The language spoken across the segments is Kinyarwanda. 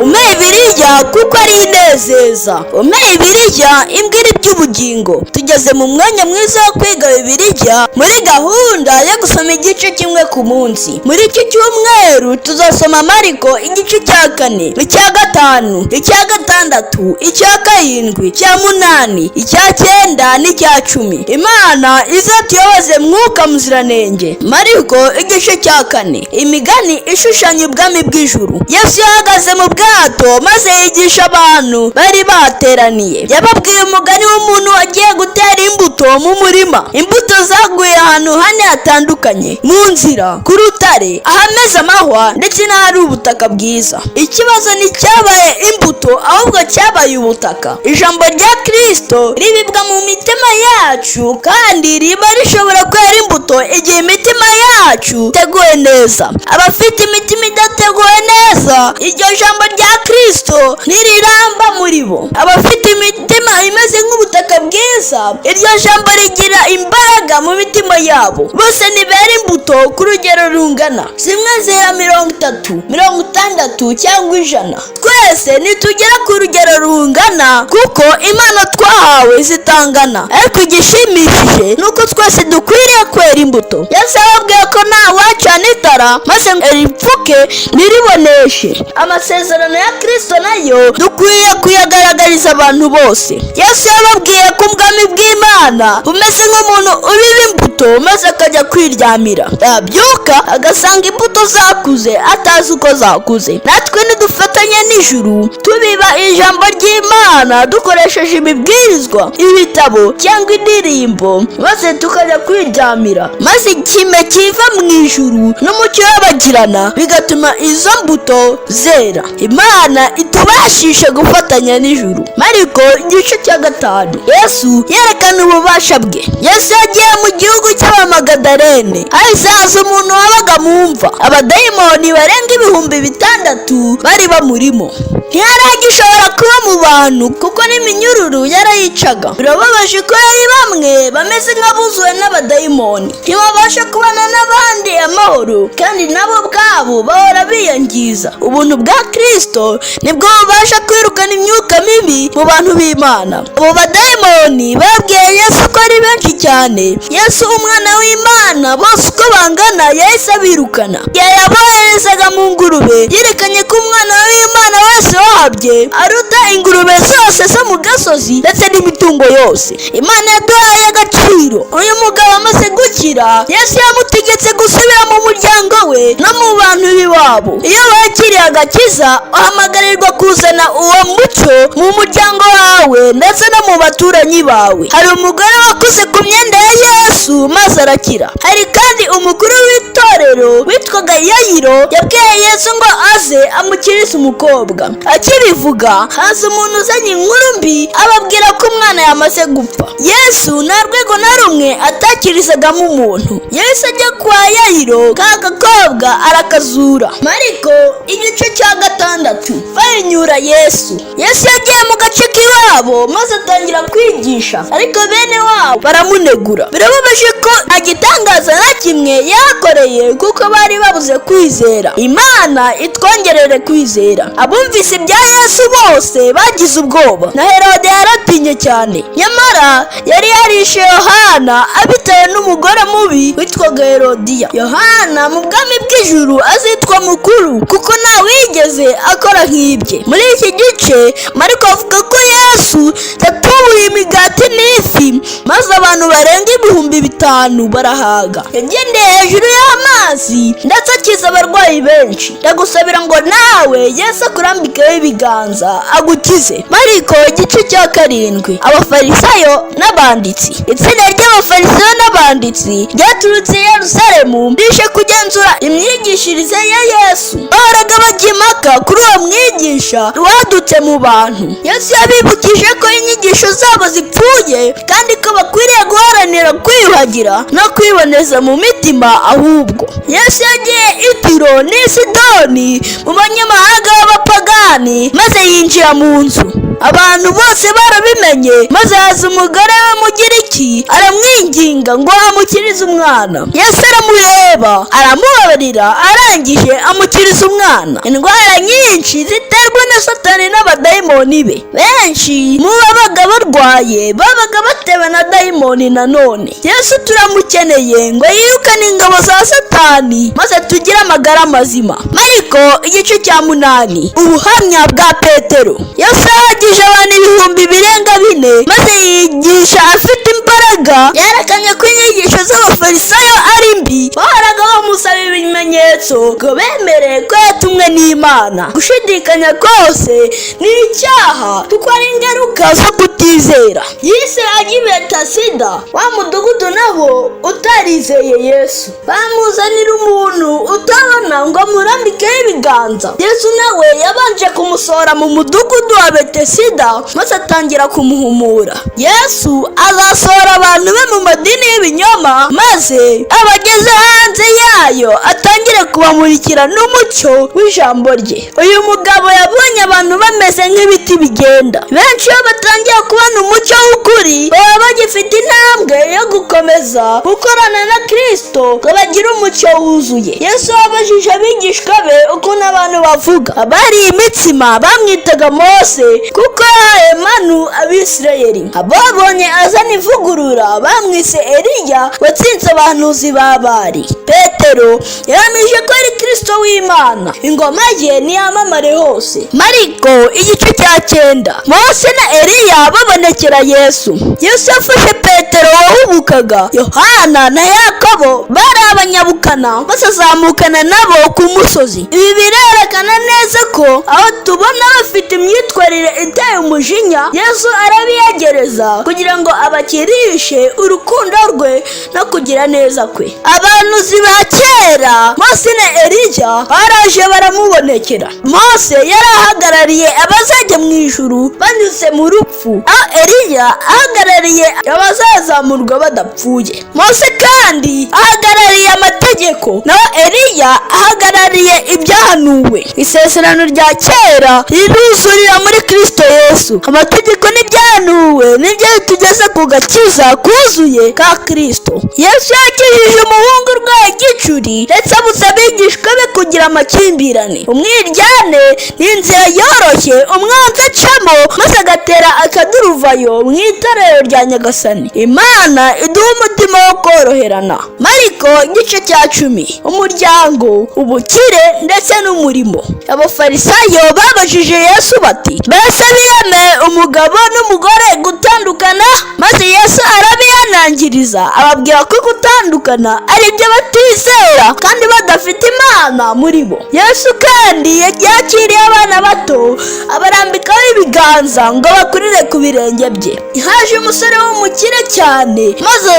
umpe Bibiliya kuko ari inezeza, umpe Bibiliya imbwira iby'ubugingo. Tugeze mu mwanya mwiza wo kwiga Bibiliya muri gahunda yo gusoma igice kimwe ku munsi. Muri iki cyumweru tuzasoma Mariko igice cya 4, icya 5, icya 6, icya 7, icya 8, icya 9 n'icya 10. Imana izatuyoboze mwuka muziranenge. Mariko igice cya 4. Imigani ishushanya ubwami bw'ijuru. Yesu yahagaze mu bwato maze yigisha abantu bari bateraniye. Yababwiye umugani w'umuntu wagiye gutera imbuto mu murima. Imbuto zaguye ahantu hane hatandukanye: mu nzira, ku rutare, ahameze amahwa ndetse n'ahari ubutaka bwiza. Ikibazo nticyabaye imbuto ahubwo cyabaye ubutaka. Ijambo rya Kristo ribibwa mu mitima yacu kandi riba rishobora kwera imbuto igihe imitima yacu iteguwe neza. Abafite imitima idateguwe neza, iryo jambo rya Kristo ntiriramba muri bo. Abafite imitima imeze nk'ubutaka bwiza, iryo jambo rigira imbaraga mu mitima yabo. Bose nibera imbuto ku rugero rungana. Zimwe zera 30, 60 cyangwa 100. Twese nitugera ku rugero rungana kuko impano twahawe zitangana. Ariko igishimishije nuko twese dukwiriye kwera imbuto. Yesu yababwiye ko nta wacana itara maze ripfuke ntiriboneshe. Amasezerano ya Kristo nayo dukwiye kuyagaragariza abantu bose. Yesu yababwiye ko ubwami bw'Imana bumeze nk'umuntu ubiba imbuto maze akajya kwiryamira. Yabyuka agasanga imbuto zakuze atazi uko zakuze. Natwe nidufatanya n'ijuru tubiba ijambo ry'Imana dukoresheje imibwirizwa, ibitabo cyangwa indirimbo, maze tukajya kwiryamira, maze ikime kiva mu ijuru n'umucyo wabagirana bigatuma izo mbuto zera. Imana itubashishe gufatanya n'ijuru. Mariko igice cya 5. Yesu yerekana ububasha bwe. Yesu yagiye mu gihugu cy'Abamagadalene. Hahise haza umuntu wabaga mu mva. Abadayimoni barenga 6,000 bari bamurimo. Ntiyaragishobora kuba mu bantu kuko n'iminyururu yarayicaga. Birababaje ko hari bamwe bameze nk'abuzuwe n'abadayimoni, ntibabasha kubana n'abandi amahoro kandi nabo ubwabo bahora biyangiza. Ubuntu bwa Kristo nibwo bubasha kwirukana imyuka mibi mu bantu b'Imana. Abo badayimoni babwiye Yesu ko ari benshi cyane. Yesu umwana w'Imana bose uko bangana yahise abirukana. Yaboherezaga mu ngurube, yerekanye ko umwana w'Imana wese wahabye aruta ingurube zose zo mu gasozi ndetse n'imitungo yose. Imana yaduhaye agaciro. Uyu mugabo amaze gukira, Yesu yamutegetse gusubira mu muryango we no mu bantu b'iwabo. Iyo wakiriye agakiza, uhamagarirwa kuzana uwo mucyo mu muryango wawe ndetse no mu baturanyi bawe. Hari umugore wakuze ku myenda ya Yesu maze arakira. Hari kandi umukuru w'itorero witwaga Yayiro yabwiye Yesu ngo aze amukirize umukobwa. Akibivuga, haza umuntu uzanye inkuru mbi ababwira ko umwana yamaze gupfa. Yesu nta rwego na rumwe atakirizagamo umuntu. Yesu ajya kwa Yayiro, ka gakobwa arakazura. Mariko igice cya 6. Bayinyura Yesu. Yesu yagiye mu gace k'iwabo maze atangira kwigisha, ariko bene wabo baramunegura. Birababaje ko nta gitangaza na kimwe yakoreye kuko bari babuze kwizera. Imana itwongerere kwizera. Abumvise ibya Yesu bose bagize ubwoba, na Herode yaratinye cyane. Nyamara yari yarishe Yohana abitewe n'umugore mubi witwaga Herodiya. Yohana mu bwami bw'ijuru azitwa mukuru kuko nta wigeze akora nk'ibye. Muri iki gice Mariko avuga ko Yesu yatubuye imigati n'ifi maze abantu barenga 5,000 barahaga. Yagendeye hejuru y'amazi ndetse akiza abarwayi benshi. Ndagusabira ngo nawe Yesu akurambikeho ibiganza agukize. Mariko igice cya 7. Abafarisayo n'abanditsi. Itsinda ry'abafarisayo n'abanditsi ryaturutse i Yerusalemu rije kugenzura imyigishirize ya Yesu. Bahoraga bajya impaka kuri uwo mwigisha wadutse mu bantu. Yesu yabibukije ko inyigisho zabo zipfuye kandi ko bakwiriye guharanira kwiyuhagira no kwiboneza mu mitima. Ahubwo Yesu yagiye i Tiro n'i Sidoni mu banyamahanga b'abapagani maze yinjira mu nzu. Abantu bose barabimenye, maze haza umugore w'Umugiriki aramwinginga ngo amukirize umwana. Yesu aramureba, aramubabarira, arangije amukiriza umwana. Indwara nyinshi ziterwa na Satani n'abadayimoni be. Benshi mu babaga barwaye babaga batewe na dayimoni nanone. Yesu turamukeneye ngo yirukane ingabo za Satani maze tugire amagara mazima. Mariko igice cya 8. Ubuhamya bwa Petero. Yesu yahagije abantu 4,000 maze yigisha afite imbaraga. Yerekanye ko inyigisho z'abafarisayo ari mbi. Bahoraga bamusaba ibimenyetso ngo bemere ko yatumwe n'Imana. Gushidikanya kose ni icyaha kuko ari ingaruka zo kutizera. Yise ajya i Betasida, wa mudugudu naho utarizeye Yesu. Bamuzanira umuntu utabona ngo amurambikeho ibiganza. Yesu nawe yabanje kumusohora mu mudugudu wa Betasida maze atangira kumuhumura. Yesu azasohora abantu be mu madini y'ibinyoma maze abageze hanze yayo atangire kubamurikira n'umucyo w'ijambo rye. Uyu mugabo yabonye abantu bameze nk'ibiti bigenda. Benshi iyo batangiye kubona umucyo w'ukuri baba bagifite intambwe yo gukomeza gukorana na Kristo ngo bagire umucyo wuzuye. Yesu yabajije abigishwa be ukuntu abantu bavuga. Abari imitsima bamwitaga Mose kuko yahaye manu Abisirayeli. Ababonye azana ivugurura bamwise Eliya watsinze abahanuzi ba Bali. Petero yahamije ko ari Kristo w'Imana, ingoma ye niyamamare hose. Mariko igice cya 9. Mose na Eliya babonekera Yesu. Yesu yafashe Petero wahubukaga. Yohana na Yakobo bari abanyabukana maze azamukana nabo ku musozi. Ibi birerekana neza ko aho tubona bafite imyitwarire iteye umujinya, Yesu arabiyegereza kugira ngo abakirishe urukundo rwe no kugira neza kwe. Abahanuzi ba kera Mose na Eliya baraje baramubonekera. Mose yari ahagarariye abazajya mu ijuru banyuze mu rupfu, aho Eliya ahagarariye abazazamurwa badapfuye. Mose kandi ahagarariye amategeko, naho Eliya ahagarariye ibyahanuwe. Isezerano rya kera riruzurira muri Kristo Yesu. Amategeko n'ibyahanuwe nibyo bitugeza ku gakiza kuzuye ka Kristo. Yesu yakijije umuhungu urwaye igicuri ndetse abuza abigishwa be kugira amakimbirane. Umwiryane ni inzira yoroshye umwanzi acamo maze agatera akaduruvayo mu itorero rya Nyagasani. Imana iduha umutima wo koroherana. Mariko igice cya 10. Umuryango, ubukire ndetse n'umurimo. Abafarisayo babajije Yesu bati, mbese bireme umugabo n'umugore gutandukana? Maze Yesu arabihanangiriza ababwira ko gutandukana ari byo batizera kandi badafite Imana muri bo. Yesu kandi yakiriye abana bato abarambikaho ibiganza ngo bakurire ku birenge bye. Haje umusore w'umukire cyane maze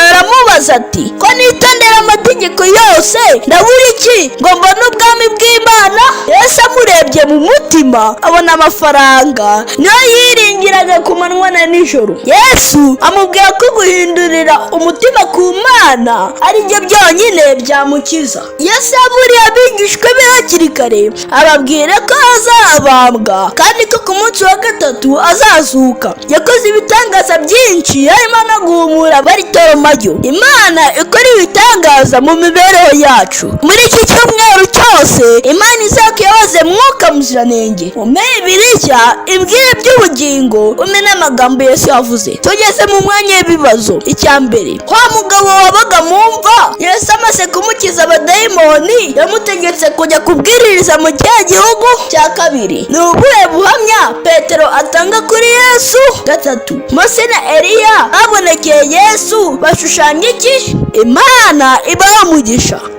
aramubaza ati, ko nitondera amategeko yose ndabura iki ngo mbone ubwami bw'Imana? Yesu amurebye mu mutima abona amafaranga niyo yiringiraga ku manywa na nijoro. Yesu amubwira ko guhindurira umutima ku Mana ari byo byonyine byamukiza. Yesu yaburiye abigishwa be hakiri kare ababwira ko azabambwa kandi ko ku munsi wa gatatu azazuka. Yakoze ibitangaza byinshi harimo no guhumura Baritomayo. Imana ikora ibitangaza mu mibereho yacu. Muri iki cyumweru cyose Imana izakuyoboze Mwuka Muziranenge. Umenye Bibiliya ibwira iby'ubugingo umenye amagambo Yesu yavuze. Tugeze mu mwanya w'ibibazo. Icya mbere, wa mugabo wabaga mu mva Yesu amaze kumukiza abadayimoni yamutegetse kujya kubwiririza mu kihe gihugu? Cya kabiri, ni ubuhe buhamya Petero atanga kuri Yesu? Gatatu, Mose na Eliya babonekeye Yesu bashushanya iki? Imana ibahe umugisha.